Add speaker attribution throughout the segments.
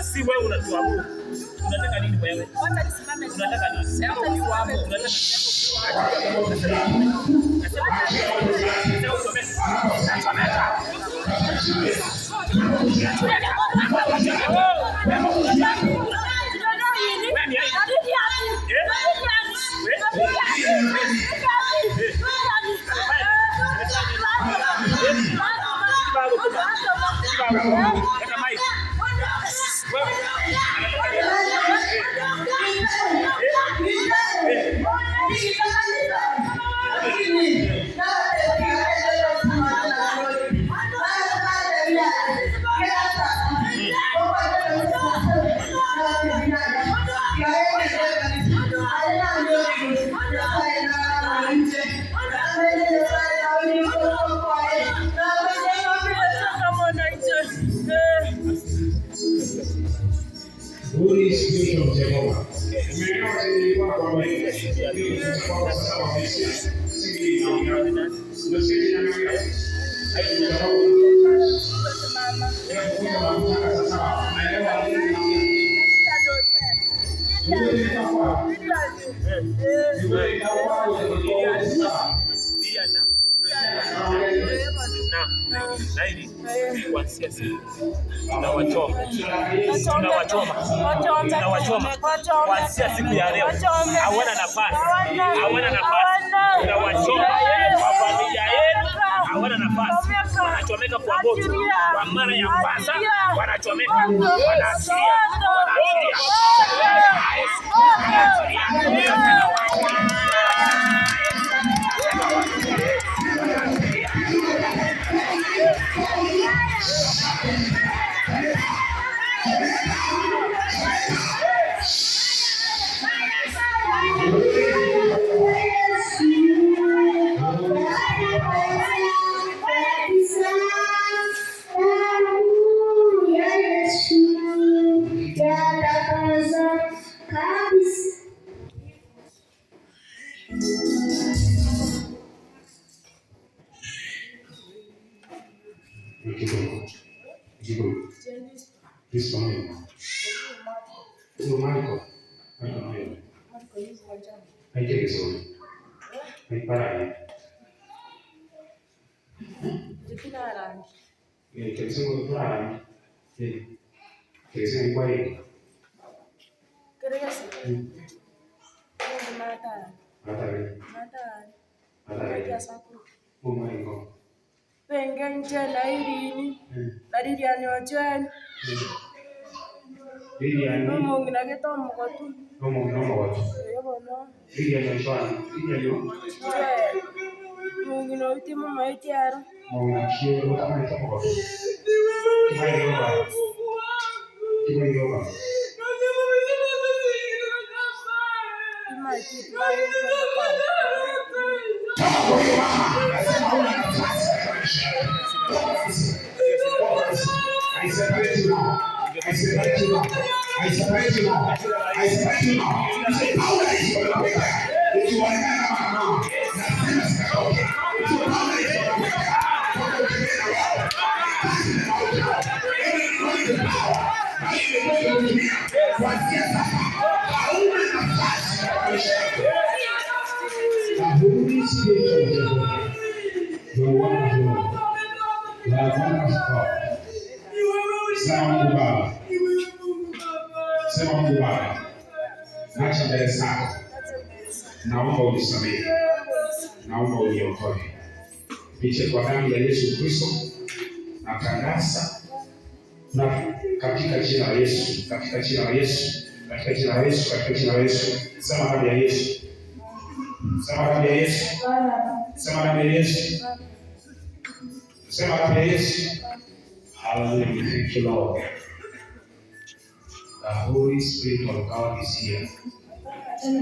Speaker 1: Si wewe unatuamuru. Unataka nini wewe? Wacha nisimame. Unataka nini? Sema ukiwa hapo. Unataka
Speaker 2: Holy Spirit of Jehovah, umeelewa nilikuwa kwa wewe. Ndio kwa sababu wa Yesu. Sisi ndio ndio sisi na wewe. Hayo mama. Sasa naelewa
Speaker 1: tunawachoma kuanzia siku ya leo. Hawana nafasi, tunawachoma kwa familia yenu, hawana nafasi. Wanachomeka kwa moto kwa mara ya kwanza, wanachomeka, wanaasilia.
Speaker 2: This one. So Marco, I don't know. I take it so. I para. Que se me para. Que se me guay. Oh my God.
Speaker 3: Pengen jela irini. Dari dia nyochen. Ngomong na kita mo ko tu.
Speaker 2: Ngomong tu. Dia nyochen. Dia yo.
Speaker 3: Ngomong na uti mo mai tiara.
Speaker 2: Ngomong kio lo kama ito mo. Kimai yoga. I separate you now. I separate you now. I separate you now. I separate you now. You say, how is your love? If you are a man now, nothing is going to be. If you are a man the Holy Spirit of Jehovah, the one of Lord, the one of God. Sema Mungu Baba, acha mbele zako, naomba unisamehe, naomba uniokoe. Kupitia kwa damu ya Yesu Kristo na kanasa na katika jina la Yesu, katika jina la Yesu, katika jina la Yesu, katika jina la Yesu. Sema damu ya Yesu, sema damu ya Yesu, sema damu ya Yesu. Sema kwa Yesu. Hallelujah. Thank you, Lord. The Holy Spirit of God is here.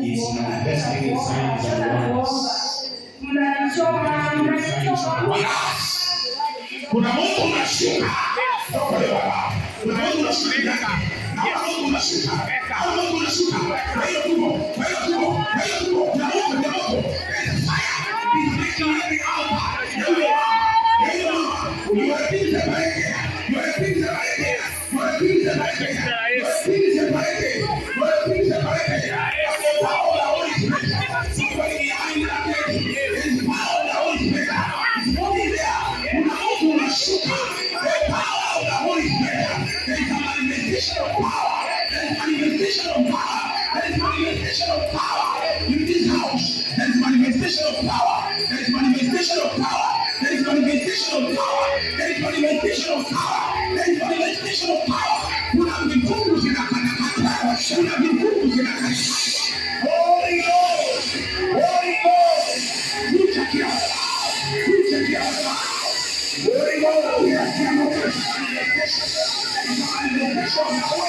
Speaker 2: He is manifesting in signs and wonders. Kuna Mungu unashuka. Kuna Mungu unashuka. Kuna Mungu unashuka. Kuna Mungu unashuka. Hayo tumo. Manifestation of power in this house. There is manifestation of power. There is manifestation of power. There is manifestation of power. There is manifestation of power. There is manifestation of power. Kuna vikundi vinakata. Kuna vikundi vinakata. Holy Ghost. Holy Ghost. Utakia. Utakia. Holy Ghost. Utakia. Manifestation of power.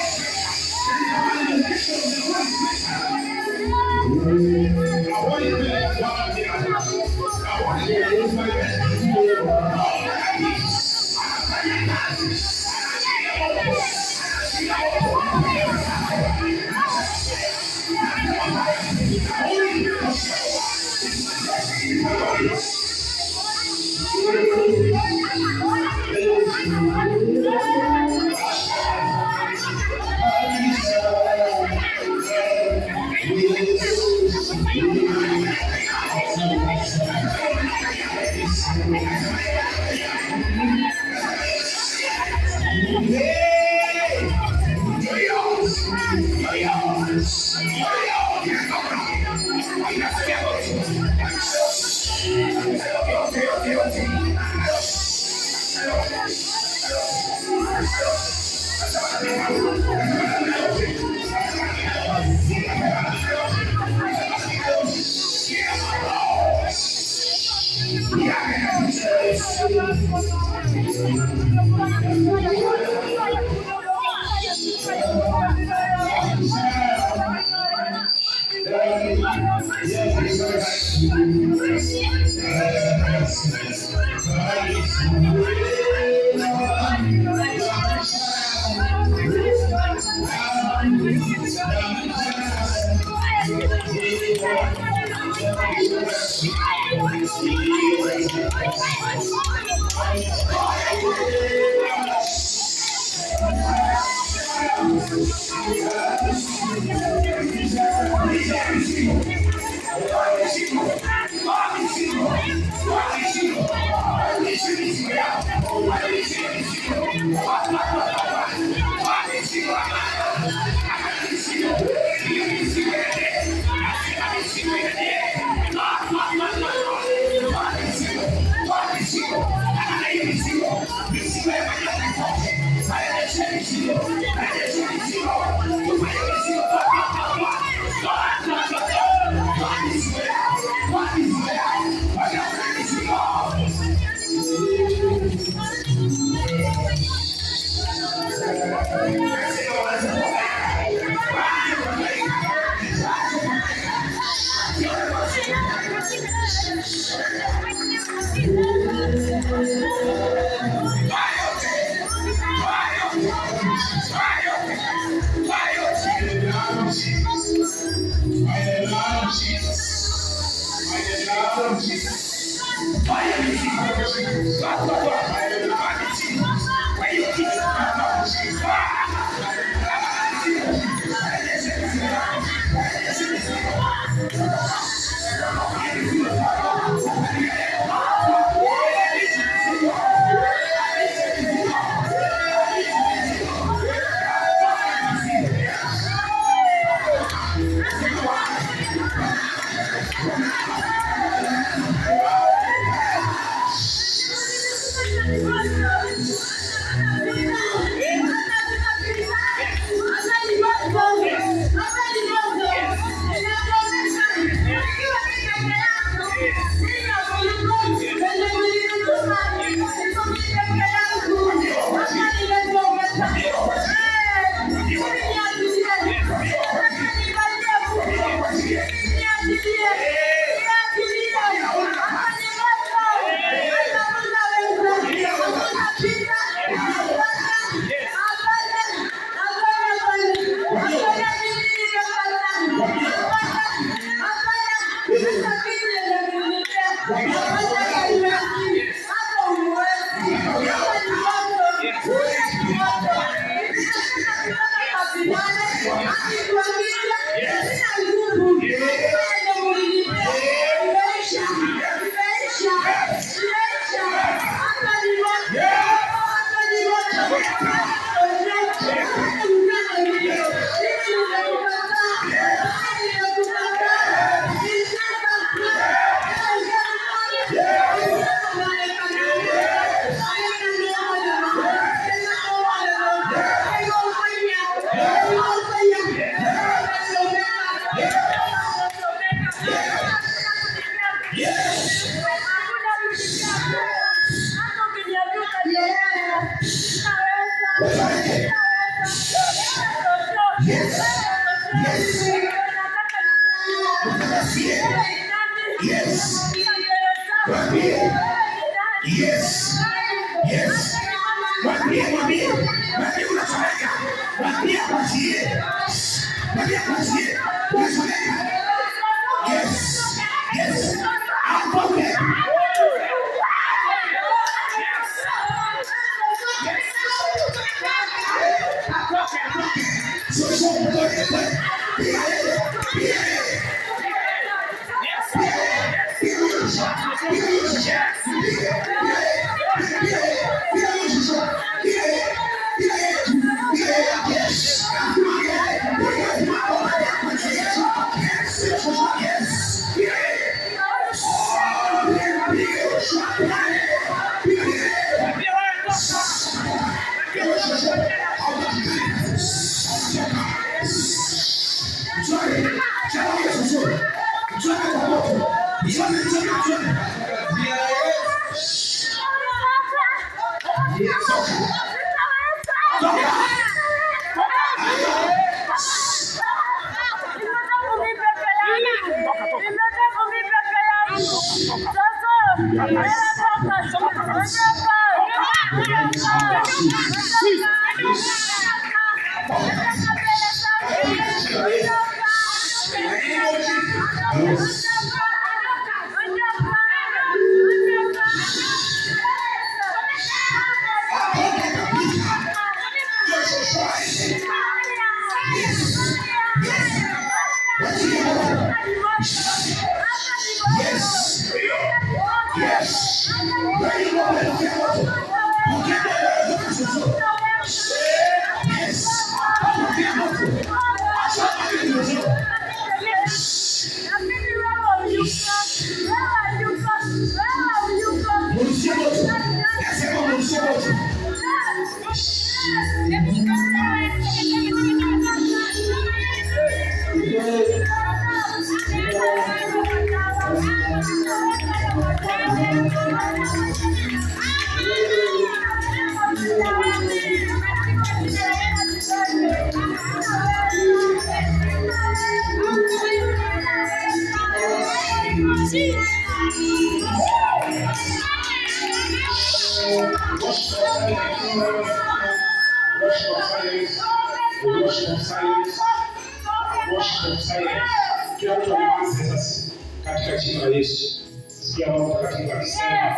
Speaker 2: Katika jina la Yesu, sikia Roho Mtakatifu akisema,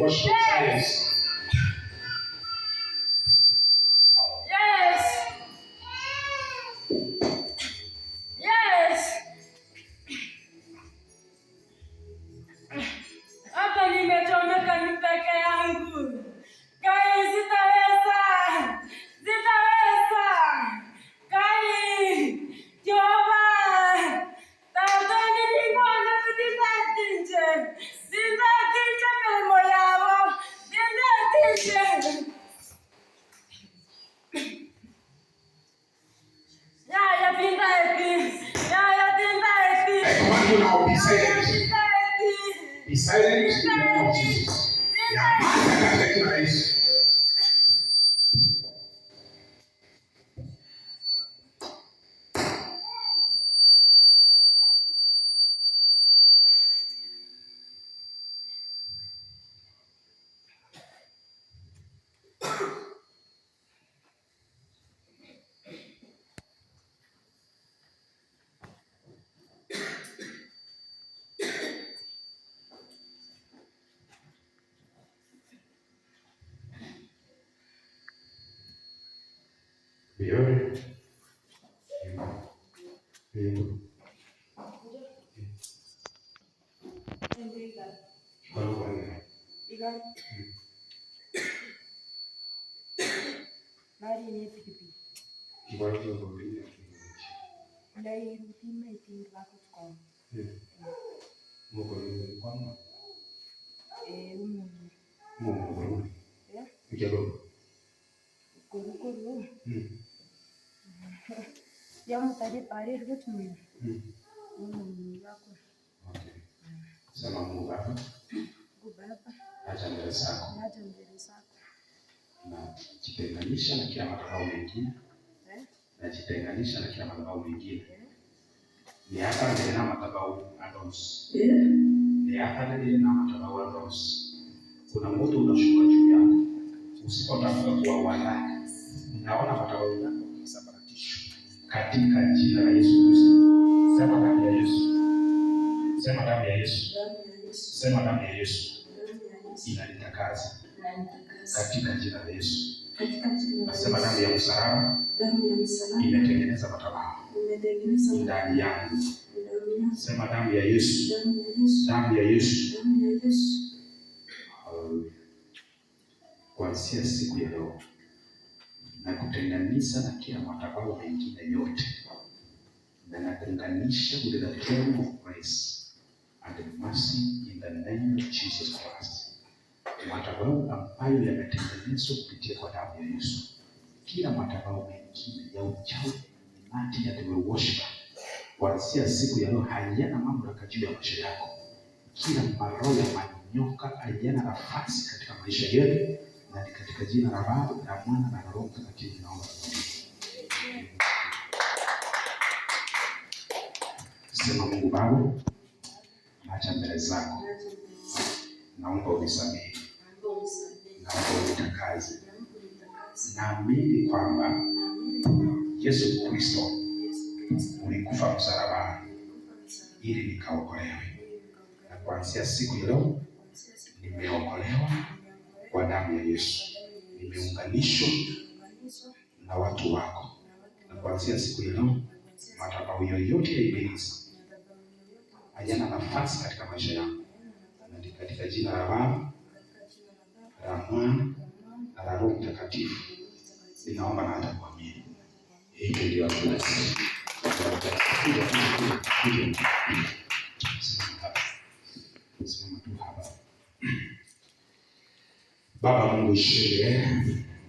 Speaker 2: worship silence. Be silent in the name of Jesus.
Speaker 3: gari. Gari ni pikipiki.
Speaker 2: Kibali cha kurudia.
Speaker 3: Dai rutina iti wako kwa.
Speaker 2: Mungu ni kwamba
Speaker 3: Mungu.
Speaker 2: Mungu.
Speaker 3: Yeah.
Speaker 2: Kijalo.
Speaker 3: Kuru. Ya mtari pare rutu mimi. Mungu wako.
Speaker 2: Okay. Sema Mungu Baba.
Speaker 3: Mungu Baba.
Speaker 2: Acha mbele zako.
Speaker 3: Acha mbele zako.
Speaker 2: Na jitenganisha na kila madhabahu mengine. Najitenganisha na kila madhabahu mengine. Ni hata mbele na madhabahu ados. Ni hata mbele na madhabahu ados. Kuna moto unashuka juu yako. Usipotafuta kuwa wala. Naona madhabahu yako yakisambaratishwa katika jina la Yesu Kristo. Sema damu ya Yesu. Sema damu ya Yesu. Sema damu ya Yesu. Inanitakasa katika jina la Yesu. Nasema damu ya msalaba imetengeneza madhabahu ndani yangu. Sema damu ya Yesu. Damu ya Yesu. Kuanzia siku ya leo na kutenganisha na kila madhabahu mengine yote, na natenganisha with the throne of grace and mercy in the name of Jesus Christ. Madhabahu ambayo yametengenezwa kupitia kwa damu ya Yesu, kila madhabahu mengine ya uchawi mati ya devil worshiper, kuanzia siku ya leo hayana mamlaka juu ya maisha yako. Kila maroho ya manyoka hayana nafasi katika maisha yetu, na katika jina la Baba na Mwana na Roho Mtakatifu naomba. Sema Mungu Baba, acha mbele zako. Naomba unisamehe. Naomba unitakase. Naamini kwamba Yesu Kristo ulikufa msalabani ili nikaokolewe. Na kuanzia siku ya leo nimeokolewa kwa damu ya Yesu. Nimeunganishwa na watu wako. Na kuanzia siku ya leo madhabahu yoyote ya ibilisi hayana nafasi katika maisha yangu. Na katika jina la Baba, la Mwana na la Roho Mtakatifu ninaomba na hata kuamini. Hiki ndio tunasema. Sema tu hapa. Baba Mungu ishinde,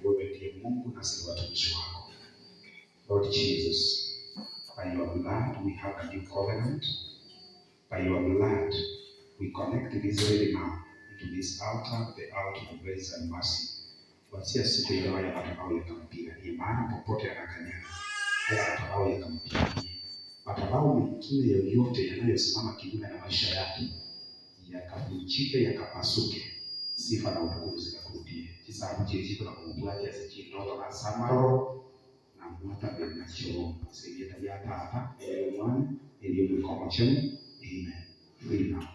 Speaker 2: wewe ndiye Mungu na sisi watumishi wako. Lord Jesus, by your blood we have a new covenant. By your blood we connect this very now into this altar, the altar of grace and mercy. Kuanzia siku ile ya madhabahu yakampiga imani popote anakanyaga. Haya madhabahu yakampiga. Madhabahu mengine yoyote yanayosimama kinyume na maisha yake yakavunjike, yakapasuke. Sifa na utukufu zikakurudie. Kisabu chetu na Mungu wake asikindoto na samaro na mwata bila choo. Sisi hata hapa Mwana ili mkomo chenu. Amen.